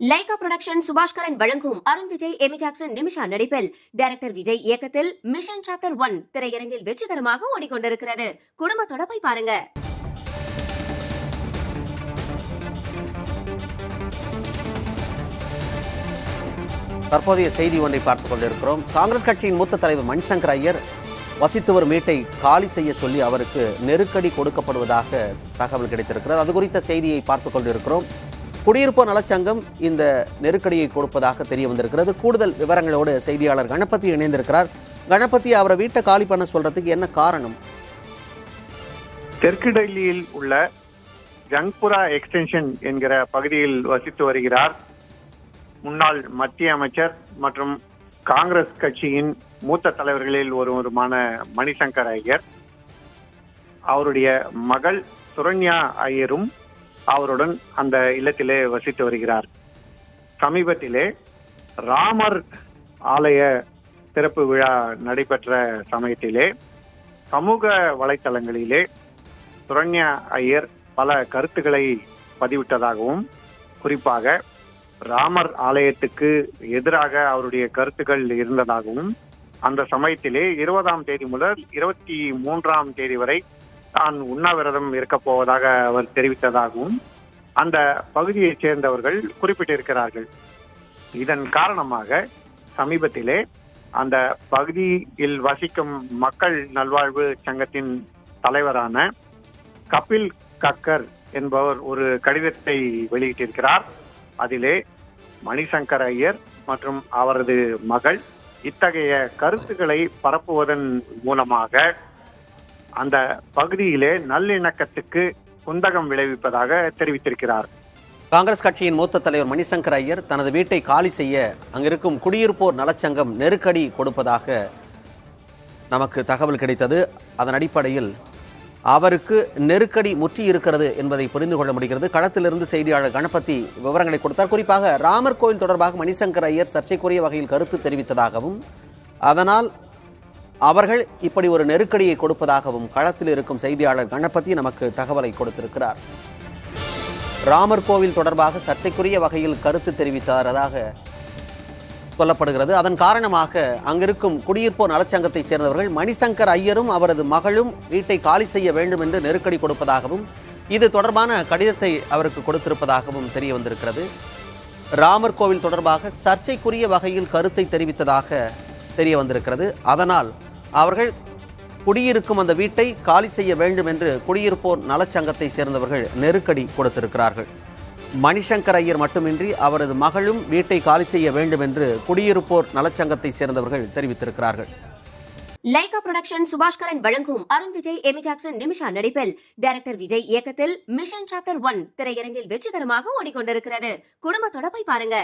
Lyca production Subaskaran வழங்கும் Arun Vijay, Amy Jackson, Nimisha நடிப்பில் director Vijay இயக்கத்தில் மிஷன் சாப்டர் 1 திரையரங்கில் வெற்றிகரமாக ஓடிக்கொண்டிருக்கிறது. குடும்பத்தோட போய் பாருங்க. தற்போதைய செய்தி ஒன்றை பார்த்துக் கொண்டிருக்கிறோம். காங்கிரஸ் கட்சியின் மூத்த தலைவர் மணிசங்கர் ஐயர் வசித்து வரும் வீட்டை காலி செய்ய சொல்லி அவருக்கு நெருக்கடி கொடுக்கப்படுவதாக தகவல் கிடைத்திருக்கிறது. அது குறித்த செய்தியை பார்த்துக் கொண்டிருக்கிறோம். குடியிருப்போர் நலச்சங்கம் இந்த நெருக்கடியை கொடுப்பதாக தெரிய வந்திருக்கிறது. கூடுதல் விவரங்களோடு செய்தியாளர் கணபதி இணைந்திருக்கிறார். கணபதி, அவரை வீட்டை காலி பண்ண சொல்றதுக்கு என்ன காரணம்? தெற்கு டெல்லியில் உள்ள ஜங்புரா எக்ஸ்டென்ஷன் என்கிற பகுதியில் வசித்து வருகிறார் முன்னாள் மத்திய அமைச்சர் மற்றும் காங்கிரஸ் கட்சியின் மூத்த தலைவர்களில் ஒருவருமான மணிசங்கர் ஐயர். அவருடைய மகள் சுரன்யா ஐயரும் அவருடன் அந்த இல்லத்திலே வசித்து வருகிறார். சமீபத்திலே ராமர் ஆலய திறப்பு விழா நடைபெற்ற சமயத்திலே சமூக வலைத்தளங்களிலே சுரன்யா ஐயர் பல கருத்துக்களை பதிவிட்டதாகவும், குறிப்பாக ராமர் ஆலயத்துக்கு எதிராக அவருடைய கருத்துக்கள் இருந்ததாகவும், அந்த சமயத்திலே 20ஆம் தேதி முதல் 23ஆம் தேதி வரை தான் உண்ணாவிரதம் இருக்கப் போவதாக அவர் தெரிவித்ததாகவும் அந்த பகுதியைச் சேர்ந்தவர்கள் குறிப்பிட்டிருக்கிறார்கள். இதன் காரணமாக சமீபத்திலே அந்த பகுதியில் வசிக்கும் மக்கள் நல்வாழ்வு சங்கத்தின் தலைவரான கபில் கக்கர் என்பவர் ஒரு கடிதத்தை வெளியிட்டிருக்கிறார். அதிலே மணிசங்கர் ஐயர் மற்றும் அவரது மகள் இத்தகைய கருத்துக்களை பரப்புவதன் மூலமாக அந்த பகுதியிலே நல்லிணக்கத்துக்கு குந்தகம் விளைவிப்பதாக தெரிவித்திருக்கிறார். காங்கிரஸ் கட்சியின் மூத்த தலைவர் மணிசங்கர் ஐயர் தனது வீட்டை காலி செய்ய அங்கிருக்கும் குடியிருப்போர் நலச்சங்கம் நெருக்கடி கொடுப்பதாக நமக்கு தகவல் கிடைத்தது. அதன் அடிப்படையில் அவருக்கு நெருக்கடி முற்றி இருக்கிறது என்பதை புரிந்து கொள்ள முடிகிறது. களத்திலிருந்து செய்தியாளர் கணபதி விவரங்களை கொடுத்தார். குறிப்பாக ராமர் கோயில் தொடர்பாக மணிசங்கர் ஐயர் சர்ச்சைக்குரிய வகையில் கருத்து தெரிவித்ததாகவும், அதனால் அவர்கள் இப்படி ஒரு நெருக்கடியை கொடுப்பதாகவும் களத்தில் இருக்கும் செய்தியாளர் கணபதி நமக்கு தகவலை கொடுத்திருக்கிறார். ராமர் கோவில் தொடர்பாக சர்ச்சைக்குரிய வகையில் கருத்து தெரிவித்ததாக சொல்லப்படுகிறது. அதன் காரணமாக அங்கிருக்கும் குடியிருப்போர் நலச்சங்கத்தைச் சேர்ந்தவர்கள் மணிசங்கர் ஐயரும் அவரது மகளும் வீட்டை காலி செய்ய வேண்டும் என்று நெருக்கடி கொடுப்பதாகவும், இது தொடர்பான கடிதத்தை அவருக்கு கொடுத்திருப்பதாகவும் தெரிய வந்திருக்கிறது. ராமர் கோவில் தொடர்பாக சர்ச்சைக்குரிய வகையில் கருத்தை தெரிவித்ததாக தெரிய வந்திருக்கிறது. அதனால் அவர்கள் குடியிருக்கும் அந்த வீட்டை காலி செய்ய வேண்டும் என்று குடியிருப்போர் நலச்சங்கத்தை சேர்ந்தவர்கள் நெருக்கடி கொடுத்திருக்கிறார்கள். மணிசங்கர் ஐயர் மட்டுமின்றி அவரது மகளும் வீட்டை காலி செய்ய வேண்டும் என்று குடியிருப்போர் நலச்சங்கத்தை சேர்ந்தவர்கள் தெரிவித்திருக்கிறார்கள். லைகா புரொடக்ஷன் சுபாஷ்கரன் வழங்கும் அருண் விஜய், எமி ஜாக்சன், நிமிஷா நடிப்பில் டைரக்டர் விஜய் இயக்கத்தில் மிஷன் சாப்டர் 1 திரையரங்கில் வெற்றிகரமாக ஓடிக்கொண்டிருக்கிறது. குடும்பத்தோட போய் பாருங்க.